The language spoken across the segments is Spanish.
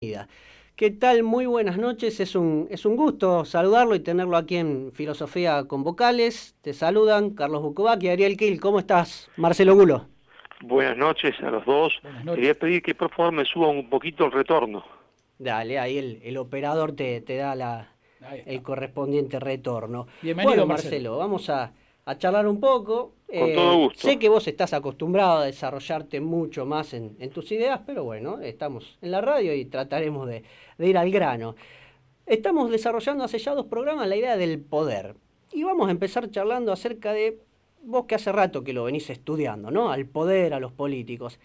Vida. ¿Qué tal? Muy buenas noches. Es un gusto saludarlo y tenerlo aquí en Filosofía con Vocales. Te saludan Carlos Bukovac y Ariel Kil. ¿Cómo estás? Marcelo Gulo. Buenas noches a los dos. Buenas Quería noches. pedir que por favor me suban un poquito el retorno. Dale, ahí el operador te da Ahí el está. correspondiente retorno. Bienvenido, Bueno, Marcelo. Marcelo, vamos a charlar un poco. Con todo gusto. Sé que vos estás acostumbrado a desarrollarte mucho más en tus ideas, pero bueno, estamos en la radio y trataremos de ir al grano. Estamos desarrollando hace ya 2 programas la idea del poder. Y vamos a empezar charlando acerca de vos que hace rato que lo venís estudiando, ¿no? Al poder, a los políticos.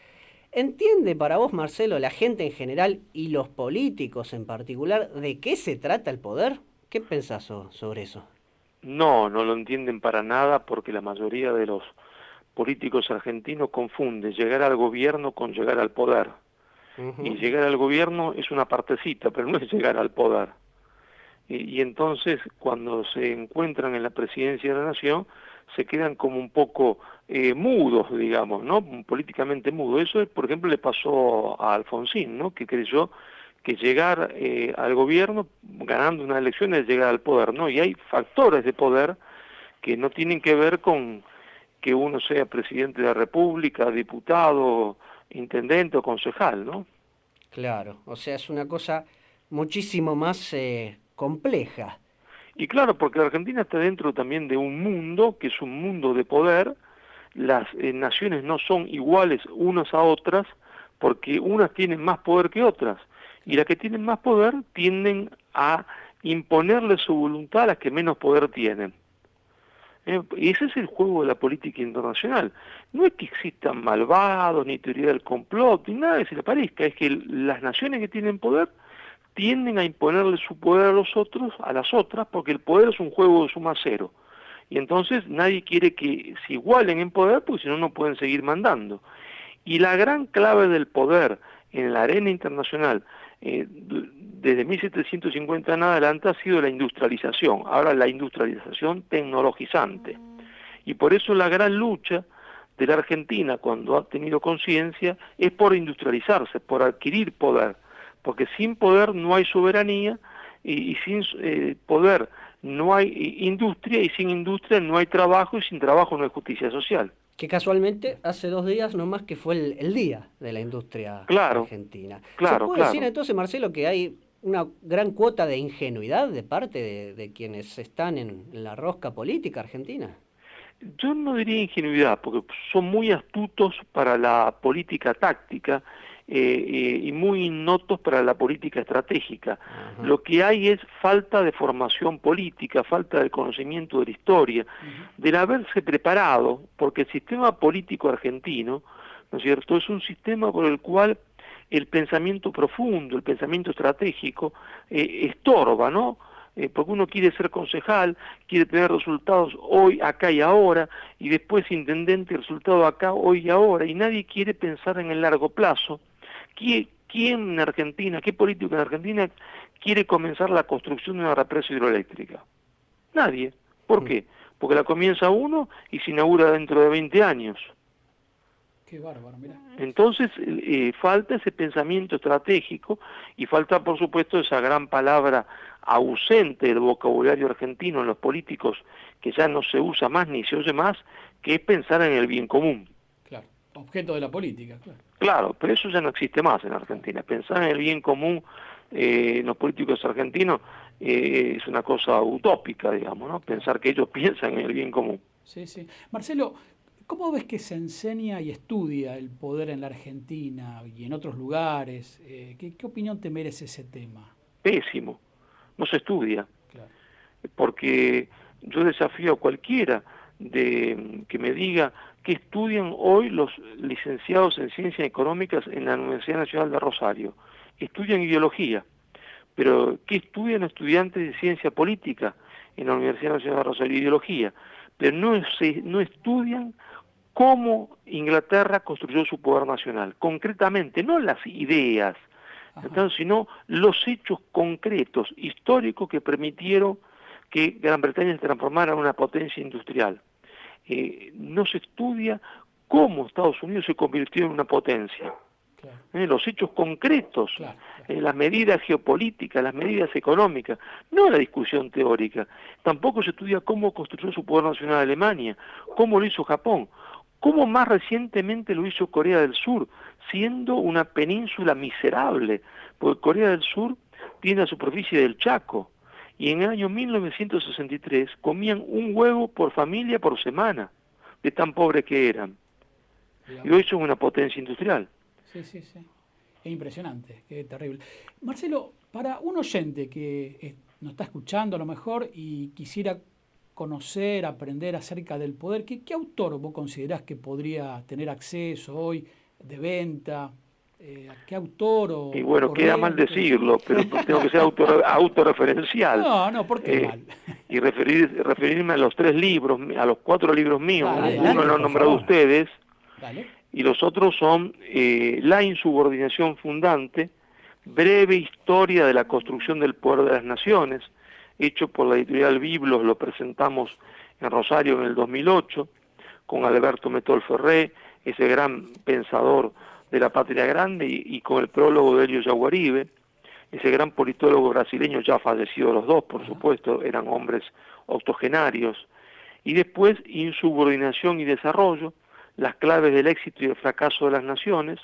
¿Entiende para vos, Marcelo, la gente en general y los políticos en particular de qué se trata el poder? ¿Qué pensás sobre eso? No, no lo entienden para nada porque la mayoría de los políticos argentinos confunden llegar al gobierno con llegar al poder. Y Ujú. llegar al gobierno es una partecita, pero no es llegar al poder. Y entonces, cuando se encuentran en la presidencia de la nación, se quedan como un poco mudos, digamos, ¿no? Políticamente mudos. Eso, por ejemplo, le pasó a Alfonsín, ¿no? Que creyó que llegar al gobierno, ganando unas elecciones, es llegar al poder, ¿no? Y hay factores de poder que no tienen que ver con que uno sea presidente de la República, diputado, intendente o concejal, ¿no? Claro, o sea, es una cosa muchísimo más compleja. Y claro, porque la Argentina está dentro también de un mundo que es un mundo de poder. Las naciones no son iguales unas a otras porque unas tienen más poder que otras. Y las que tienen más poder tienden a imponerle su voluntad a las que menos poder tienen. Y ese es el juego de la política internacional. No es que existan malvados, ni teoría del complot, ni nada que se le parezca. Es que las naciones que tienen poder tienden a imponerle su poder a los otros, a las otras, porque el poder es un juego de suma cero. Y entonces nadie quiere que se igualen en poder, porque si no, no pueden seguir mandando. Y la gran clave del poder en la arena internacional, desde 1750 en adelante, ha sido la industrialización. Ahora la industrialización tecnologizante. Y por eso la gran lucha de la Argentina, cuando ha tenido conciencia, es por industrializarse, por adquirir poder. Porque sin poder no hay soberanía y sin poder no hay industria y sin industria no hay trabajo y sin trabajo no hay justicia social. Que casualmente hace 2 días nomás que fue el día de la industria Claro, argentina. ¿Se claro, puede decir claro. entonces, Marcelo, que hay una gran cuota de ingenuidad de parte de quienes están en la rosca política argentina? Yo no diría ingenuidad, porque son muy astutos para la política táctica y muy innotos para la política estratégica. Ajá. Lo que hay es falta de formación política, falta de conocimiento de la historia, Ujú. del haberse preparado, porque el sistema político argentino, ¿no es cierto?, es un sistema por el cual el pensamiento profundo, el pensamiento estratégico, estorba, ¿no? Porque uno quiere ser concejal, quiere tener resultados hoy, acá y ahora, y después intendente, resultado acá, hoy y ahora, y nadie quiere pensar en el largo plazo. ¿Quién en Argentina, qué político en Argentina quiere comenzar la construcción de una represa hidroeléctrica? Nadie. ¿Por Mm. qué? Porque la comienza uno y se inaugura dentro de 20 años. Qué bárbaro, mirá. Entonces falta ese pensamiento estratégico y falta, por supuesto, esa gran palabra ausente del vocabulario argentino en los políticos, que ya no se usa más ni se oye más, que es pensar en el bien común. Claro. Objeto de la política, claro. Claro, pero eso ya no existe más en Claro. Argentina. Pensar en el bien común en los políticos argentinos es una cosa utópica, digamos, ¿no? Claro. Pensar que ellos piensan en el bien común. Sí, sí. Marcelo, ¿cómo ves que se enseña y estudia el poder en la Argentina y en otros lugares? ¿Qué opinión te merece ese tema? Pésimo, no se estudia. Claro. Porque yo desafío a cualquiera que me diga qué estudian hoy los licenciados en Ciencias Económicas en la Universidad Nacional de Rosario. Estudian ideología, pero ¿qué estudian estudiantes de Ciencia Política en la Universidad Nacional de Rosario? Ideología, pero no estudian cómo Inglaterra construyó su poder nacional, concretamente, no las ideas, Ajá. entonces, sino los hechos concretos, históricos que permitieron que Gran Bretaña se transformara en una potencia industrial. No se estudia cómo Estados Unidos se convirtió en una potencia. Claro. Los hechos concretos, Claro. las medidas geopolíticas, las medidas económicas, no la discusión teórica. Tampoco se estudia cómo construyó su poder nacional Alemania, cómo lo hizo Japón, cómo más recientemente lo hizo Corea del Sur, siendo una península miserable, porque Corea del Sur tiene la superficie del Chaco, y en el año 1963 comían un huevo por familia por semana, de tan pobres que eran. Y hoy son una potencia industrial. Sí. Es impresionante, qué terrible. Marcelo, para un oyente que nos está escuchando a lo mejor y quisiera conocer, aprender acerca del poder, ¿qué autor vos considerás que podría tener acceso hoy de venta? ¿A qué autor Y bueno, queda mal decirlo, pero tengo que ser autorreferencial. No, ¿por qué mal? Y referirme a los 3 libros, a los 4 libros míos. Dale, Uno lo han nombrado ustedes. Dale. Y los otros son La insubordinación fundante, breve historia de la construcción del poder de las naciones, hecho por la editorial Biblos, lo presentamos en Rosario en el 2008, con Alberto Metol Ferré, ese gran pensador de la patria grande, y con el prólogo de Helio Jaguaribe, ese gran politólogo brasileño, ya fallecido los dos, por supuesto, eran hombres octogenarios. Y después Insubordinación y Desarrollo, las claves del éxito y el fracaso de las naciones,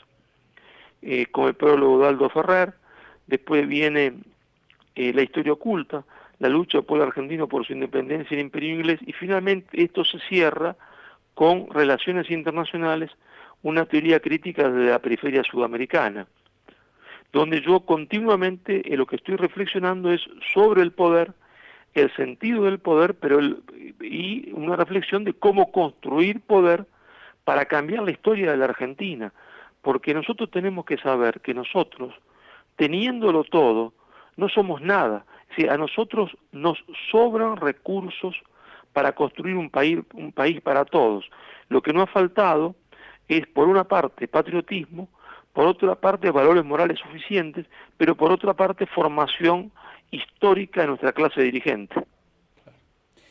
con el prólogo de Aldo Ferrer. Después viene La historia oculta, la lucha del pueblo argentino por su independencia del imperio inglés, y finalmente esto se cierra con Relaciones internacionales, una teoría crítica de la periferia sudamericana, donde yo continuamente lo que estoy reflexionando es sobre el poder, el sentido del poder, y una reflexión de cómo construir poder para cambiar la historia de la Argentina, porque nosotros tenemos que saber que nosotros, teniéndolo todo, no somos nada. Si a nosotros nos sobran recursos para construir un país para todos. Lo que no ha faltado es, por una parte, patriotismo, por otra parte, valores morales suficientes, pero por otra parte, formación histórica de nuestra clase dirigente.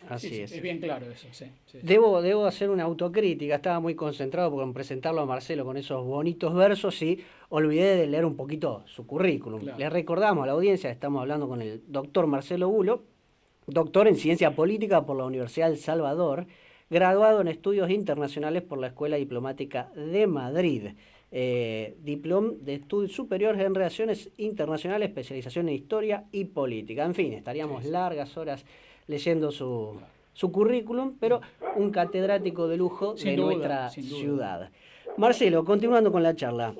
Así es. Es bien claro eso, sí. Debo hacer una autocrítica, estaba muy concentrado en presentarlo a Marcelo con esos bonitos versos y olvidé de leer un poquito su currículum. Claro. Le recordamos a la audiencia, estamos hablando con el doctor Marcelo Bulo, doctor en Ciencia Política por la Universidad del Salvador, graduado en Estudios Internacionales por la Escuela Diplomática de Madrid, diploma de Estudios Superiores en Relaciones Internacionales, especialización en Historia y Política. En fin, estaríamos largas horas leyendo su currículum, pero un catedrático de lujo de nuestra ciudad. Marcelo, continuando con la charla.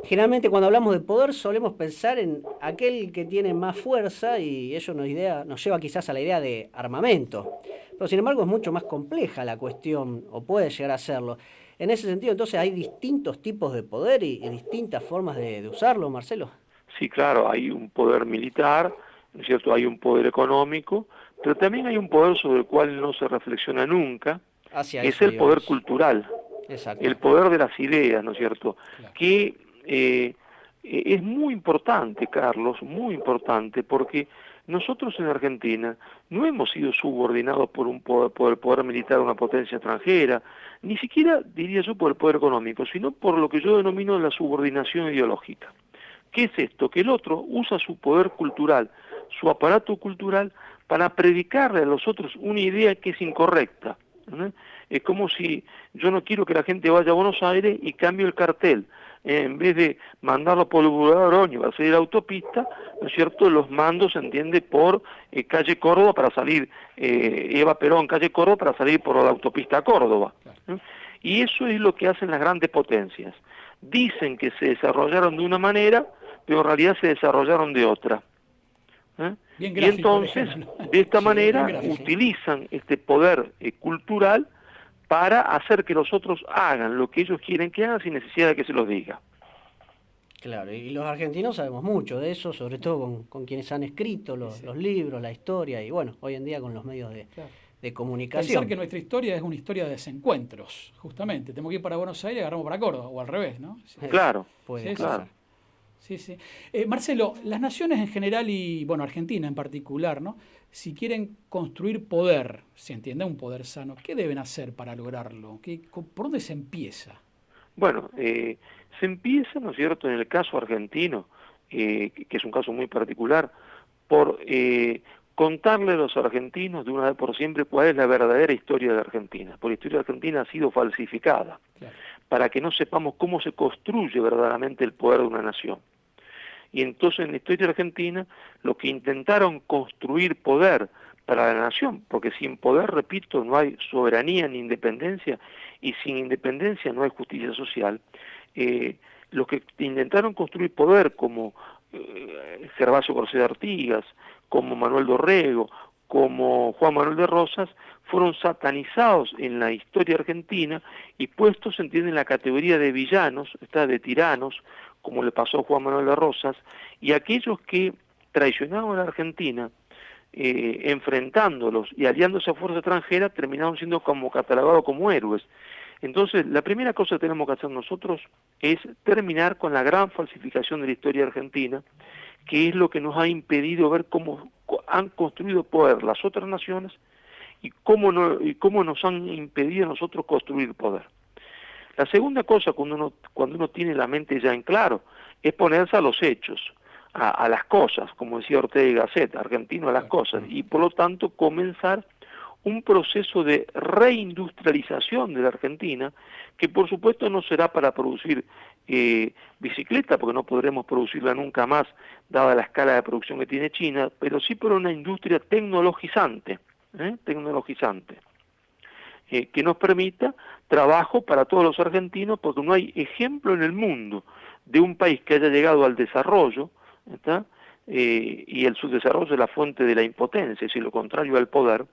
Generalmente cuando hablamos de poder solemos pensar en aquel que tiene más fuerza y eso nos lleva quizás a la idea de armamento. Pero sin embargo es mucho más compleja la cuestión, o puede llegar a serlo. En ese sentido, entonces, ¿hay distintos tipos de poder y distintas formas de usarlo, Marcelo? Sí, claro, hay un poder militar, ¿no es cierto? Hay un poder económico, pero también hay un poder sobre el cual no se reflexiona nunca, que es el poder cultural, el poder de las ideas, ¿no es cierto? Claro. Que es muy importante, Carlos, muy importante, porque nosotros en Argentina no hemos sido subordinados por el poder militar a una potencia extranjera, ni siquiera, diría yo, por el poder económico, sino por lo que yo denomino la subordinación ideológica. ¿Qué es esto? Que el otro usa su poder cultural, su aparato cultural, para predicarle a los otros una idea que es incorrecta. Es como si yo no quiero que la gente vaya a Buenos Aires y cambio el cartel. En vez de mandarlo por el Boulevard Oroño para salir a la autopista, ¿no es cierto?, los mando, se entiende, por calle Córdoba para salir, Eva Perón, calle Córdoba para salir por la autopista a Córdoba. Y eso es lo que hacen las grandes potencias. Dicen que se desarrollaron de una manera, pero en realidad se desarrollaron de otra. Y entonces, de esta manera, utilizan este poder cultural para hacer que los otros hagan lo que ellos quieren que hagan sin necesidad de que se los diga. Claro, y los argentinos sabemos mucho de eso, sobre todo con quienes han escrito los libros, la historia, y bueno, hoy en día con los medios de comunicación. Pensar que nuestra historia es una historia de desencuentros, justamente. Tenemos que ir para Buenos Aires y agarramos para Córdoba, o al revés, ¿no? Claro, claro. Sí. Marcelo, las naciones en general y, bueno, Argentina en particular, ¿no? Si quieren construir poder, se entiende, un poder sano, ¿qué deben hacer para lograrlo? ¿Por dónde se empieza? Bueno, se empieza, ¿no es cierto?, en el caso argentino, que es un caso muy particular, por contarle a los argentinos de una vez por siempre cuál es la verdadera historia de Argentina, porque la historia de Argentina ha sido falsificada, claro, para que no sepamos cómo se construye verdaderamente el poder de una nación. Y entonces en la historia argentina, lo que intentaron construir poder para la nación, porque sin poder, repito, no hay soberanía ni independencia, y sin independencia no hay justicia social, los que intentaron construir poder como Gervasio García de Artigas, como Manuel Dorrego, como Juan Manuel de Rosas, fueron satanizados en la historia argentina y puestos, se entiende, en la categoría de villanos, de tiranos, como le pasó a Juan Manuel de Rosas, y aquellos que traicionaban a la Argentina, enfrentándolos y aliándose a fuerza extranjera, terminaron siendo como catalogados como héroes. Entonces, la primera cosa que tenemos que hacer nosotros es terminar con la gran falsificación de la historia argentina, que es lo que nos ha impedido ver cómo han construido poder las otras naciones y cómo nos han impedido a nosotros construir poder. La segunda cosa, cuando uno tiene la mente ya en claro, es ponerse a los hechos, a las cosas, como decía Ortega y Gasset, argentino a las cosas, y por lo tanto comenzar un proceso de reindustrialización de la Argentina, que por supuesto no será para producir bicicleta, porque no podremos producirla nunca más, dada la escala de producción que tiene China, pero sí por una industria tecnologizante, que nos permita trabajo para todos los argentinos, porque no hay ejemplo en el mundo de un país que haya llegado al desarrollo, ¿está? Y el subdesarrollo es la fuente de la impotencia, es decir, lo contrario al poder,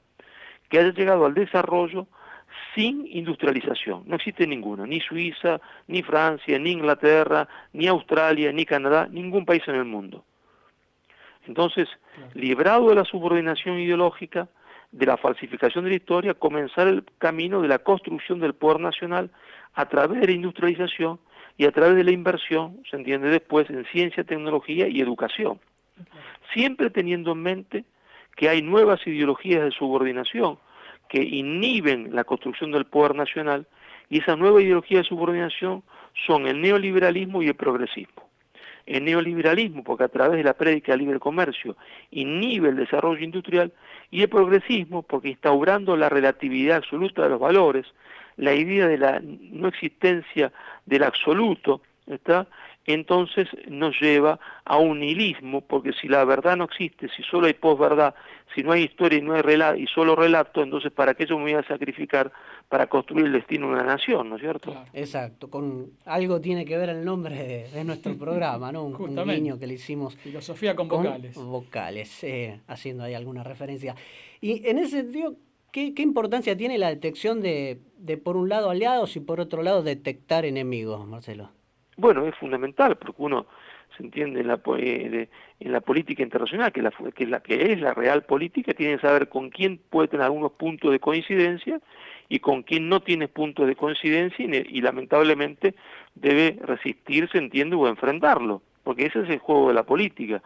que haya llegado al desarrollo sin industrialización. No existe ninguno, ni Suiza, ni Francia, ni Inglaterra, ni Australia, ni Canadá, ningún país en el mundo. Entonces, librado de la subordinación ideológica, de la falsificación de la historia, comenzar el camino de la construcción del poder nacional a través de la industrialización y a través de la inversión, se entiende después, en ciencia, tecnología y educación. Siempre teniendo en mente que hay nuevas ideologías de subordinación que inhiben la construcción del poder nacional, y esas nuevas ideologías de subordinación son el neoliberalismo y el progresismo. El neoliberalismo, porque a través de la prédica del libre comercio inhibe el desarrollo industrial, y el progresismo, porque instaurando la relatividad absoluta de los valores, la idea de la no existencia del absoluto, ¿está?, entonces nos lleva a un nihilismo, porque si la verdad no existe, si solo hay posverdad, si no hay historia y no hay relato, y solo relato, entonces ¿para qué yo me voy a sacrificar para construir el destino de una nación, ¿no es cierto? Claro. Exacto, con algo tiene que ver el nombre de nuestro programa, ¿no? Un guiño que le hicimos. Filosofía con vocales. Vocales, haciendo ahí alguna referencia. Y en ese sentido, ¿qué importancia tiene la detección de por un lado aliados y por otro lado detectar enemigos, Marcelo? Bueno, es fundamental, porque uno se entiende en la política internacional, que es la real política, tiene que saber con quién puede tener algunos puntos de coincidencia y con quién no tiene puntos de coincidencia, y lamentablemente debe resistirse, entiende, o enfrentarlo, porque ese es el juego de la política.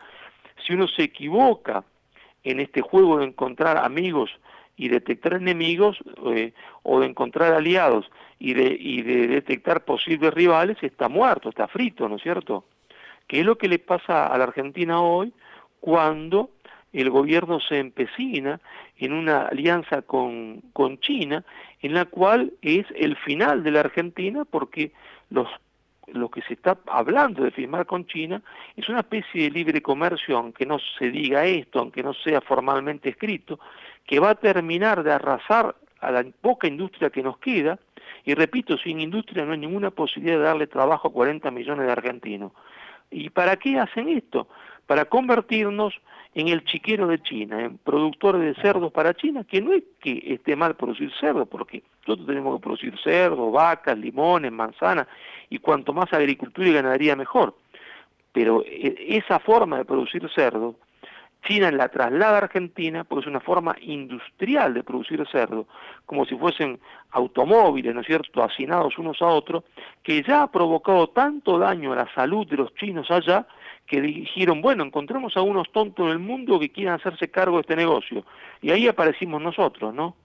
Si uno se equivoca en este juego de encontrar amigos y detectar enemigos, o de encontrar aliados y de detectar posibles rivales, está muerto, está frito, ¿no es cierto? Que es lo que le pasa a la Argentina hoy cuando el gobierno se empecina en una alianza con China, en la cual es el final de la Argentina, porque lo que se está hablando de firmar con China es una especie de libre comercio, aunque no se diga esto, aunque no sea formalmente escrito, que va a terminar de arrasar a la poca industria que nos queda, y repito, sin industria no hay ninguna posibilidad de darle trabajo a 40 millones de argentinos. ¿Y para qué hacen esto? Para convertirnos en el chiquero de China, en productores de cerdos para China, que no es que esté mal producir cerdo, porque nosotros tenemos que producir cerdo, vacas, limones, manzanas, y cuanto más agricultura y ganadería mejor. Pero esa forma de producir cerdo, China la traslada a Argentina porque es una forma industrial de producir cerdo, como si fuesen automóviles, ¿no es cierto?, hacinados unos a otros, que ya ha provocado tanto daño a la salud de los chinos allá, que dijeron, bueno, encontremos a unos tontos en el mundo que quieran hacerse cargo de este negocio. Y ahí aparecimos nosotros, ¿no?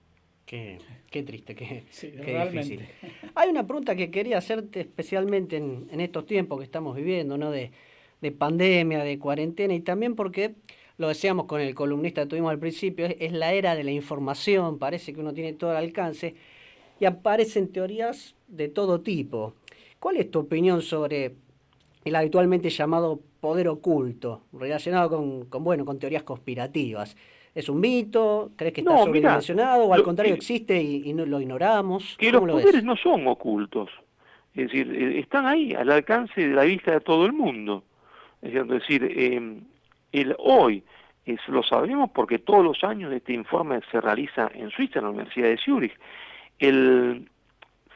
Qué triste, Sí, qué realmente. difícil. Hay una pregunta que quería hacerte especialmente en estos tiempos que estamos viviendo, ¿no? De pandemia, de cuarentena, y también porque, lo decíamos con el columnista que tuvimos al principio, es la era de la información, parece que uno tiene todo al alcance, y aparecen teorías de todo tipo. ¿Cuál es tu opinión sobre el habitualmente llamado poder oculto, relacionado con teorías conspirativas? ¿Es un mito? ¿Crees que está No, mira, sobredimensionado? ¿O al lo, contrario existe y no, lo ignoramos? que los ¿Cómo lo poderes ves? no son ocultos, es decir, están ahí, al alcance de la vista de todo el mundo. Es decir, el hoy lo sabemos porque todos los años este informe se realiza en Suiza, en la Universidad de Zúrich. El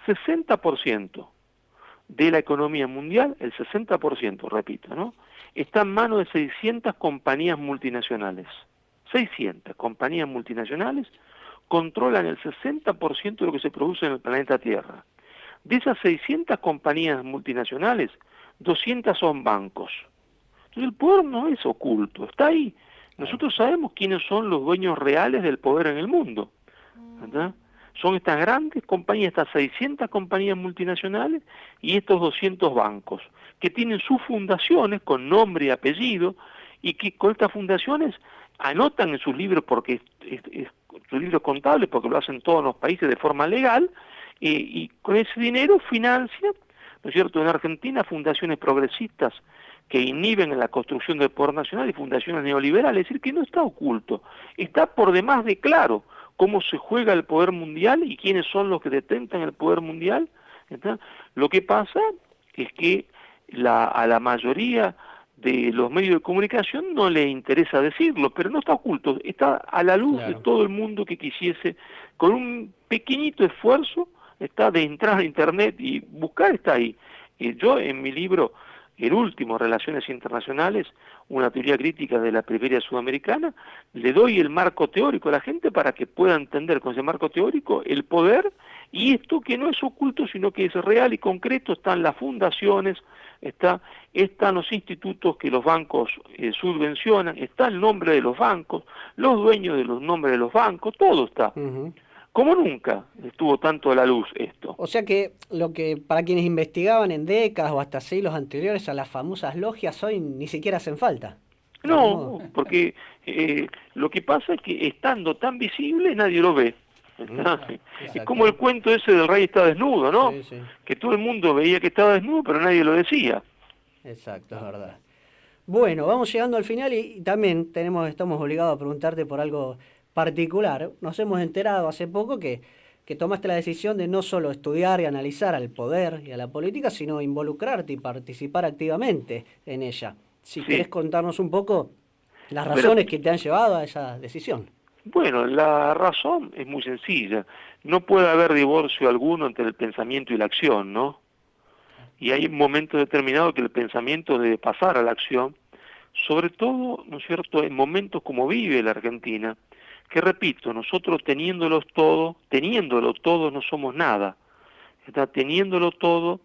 60% de la economía mundial, el 60%, repito, ¿no?, está en manos de 600 compañías multinacionales. 600 compañías multinacionales controlan el 60% de lo que se produce en el planeta Tierra. De esas 600 compañías multinacionales, 200 son bancos. Entonces el poder no es oculto, está ahí. Nosotros sabemos quiénes son los dueños reales del poder en el mundo, ¿verdad? Son estas grandes compañías, estas 600 compañías multinacionales y estos 200 bancos, que tienen sus fundaciones con nombre y apellido, y que con estas fundaciones anotan en sus libros, porque sus libros contables, porque lo hacen todos los países de forma legal, y con ese dinero financian, ¿no es cierto?, en Argentina, fundaciones progresistas que inhiben en la construcción del poder nacional y fundaciones neoliberales. Es decir, que no está oculto, está por demás de claro cómo se juega el poder mundial y quiénes son los que detentan el poder mundial, ¿está? Lo que pasa es que a la mayoría de los medios de comunicación no le interesa decirlo, pero no está oculto, está a la luz de todo el mundo que quisiese, con un pequeñito esfuerzo, está de entrar a internet y buscar, está ahí. Yo en mi libro, el último, Relaciones Internacionales, una teoría crítica de la periferia sudamericana, le doy el marco teórico a la gente para que pueda entender con ese marco teórico el poder, y esto que no es oculto, sino que es real y concreto. Están las fundaciones, están los institutos que los bancos subvencionan, está el nombre de los bancos, los dueños de los nombres de los bancos, todo está. Como nunca estuvo tanto a la luz esto. O sea que lo que para quienes investigaban en décadas o hasta siglos anteriores a las famosas logias hoy ni siquiera hacen falta. No, porque lo que pasa es que estando tan visible nadie lo ve. Es como el cuento ese del rey está desnudo, ¿no? Sí, sí. Que todo el mundo veía que estaba desnudo, pero nadie lo decía. Exacto, es verdad. Bueno, vamos llegando al final y también estamos obligados a preguntarte por algo particular. Nos hemos enterado hace poco que tomaste la decisión de no solo estudiar y analizar al poder y a la política, sino involucrarte y participar activamente en ella. Si querés contarnos un poco las razones que te han llevado a esa decisión. Bueno, la razón es muy sencilla. No puede haber divorcio alguno entre el pensamiento y la acción, ¿no? Y hay un momento determinado que el pensamiento debe pasar a la acción, sobre todo, ¿no es cierto?, en momentos como vive la Argentina, que repito, nosotros teniéndolo todo no somos nada. Teniéndolo todo,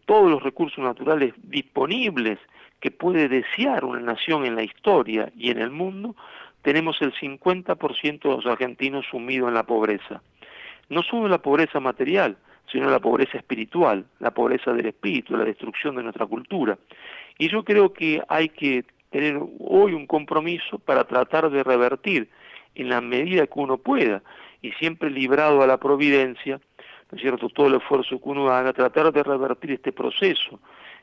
todos los recursos naturales disponibles que puede desear una nación en la historia y en el mundo, tenemos el 50% de los argentinos sumidos en la pobreza. No solo la pobreza material, sino la pobreza espiritual, la pobreza del espíritu, la destrucción de nuestra cultura. Y yo creo que hay que tener hoy un compromiso para tratar de revertir en la medida que uno pueda, y siempre librado a la providencia, ¿no es cierto?, todo el esfuerzo que uno haga, tratar de revertir este proceso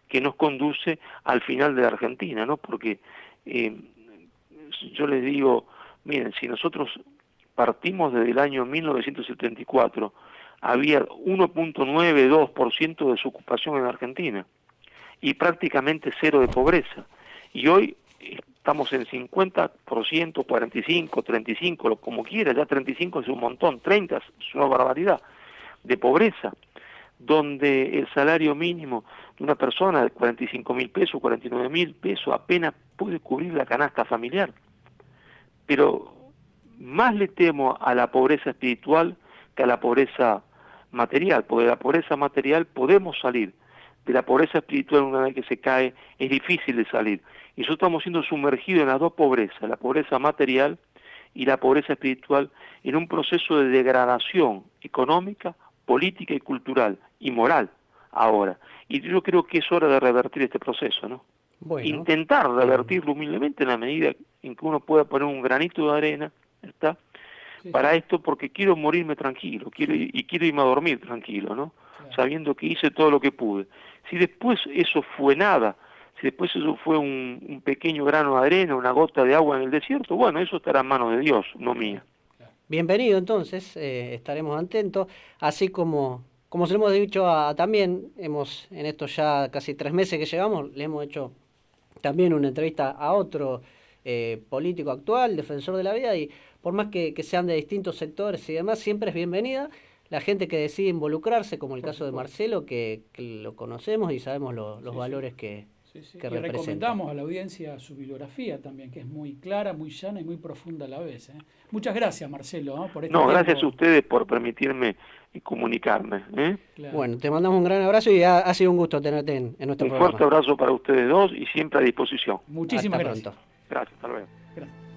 que nos conduce al final de la Argentina, ¿no? Porque yo les digo, miren, si nosotros partimos desde el año 1974, había 1.92% de desocupación en Argentina y prácticamente cero de pobreza. Y hoy estamos en 50%, 45, 35, como quiera, ya 35 es un montón, 30 es una barbaridad de pobreza, donde el salario mínimo de una persona de 45.000 pesos, 49.000 pesos, apenas puede cubrir la canasta familiar. Pero más le temo a la pobreza espiritual que a la pobreza material, porque de la pobreza material podemos salir, de la pobreza espiritual una vez que se cae es difícil de salir. Y nosotros estamos siendo sumergidos en las dos pobrezas, la pobreza material y la pobreza espiritual en un proceso de degradación económica, política y cultural y moral ahora. Y yo creo que es hora de revertir este proceso, ¿no? Bueno. Intentar revertirlo humildemente en la medida en que uno pueda poner un granito de arena, ¿está? Sí, para sí. esto, porque quiero morirme tranquilo, quiero irme a dormir tranquilo, ¿no? Claro. Sabiendo que hice todo lo que pude. Si después eso fue nada, si después eso fue un pequeño grano de arena, una gota de agua en el desierto, bueno, eso estará en manos de Dios, no mía. Bienvenido entonces, estaremos atentos, así como se lo hemos dicho también, en estos ya casi 3 meses que llevamos, le hemos hecho también una entrevista a otro político actual, defensor de la vida, y por más que sean de distintos sectores y demás, siempre es bienvenida la gente que decide involucrarse, como el caso de Marcelo, que lo conocemos y sabemos los valores que Y representa. recomendamos a la audiencia su bibliografía también, que es muy clara, muy llana y muy profunda a la vez. Muchas gracias, Marcelo, por este No, tiempo. gracias a ustedes por permitirme comunicarme. Claro. Bueno, te mandamos un gran abrazo y ha sido un gusto tenerte en nuestro Un programa. fuerte abrazo para ustedes dos y siempre a disposición. Muchísimas Hasta gracias. pronto. Gracias, hasta luego. Gracias.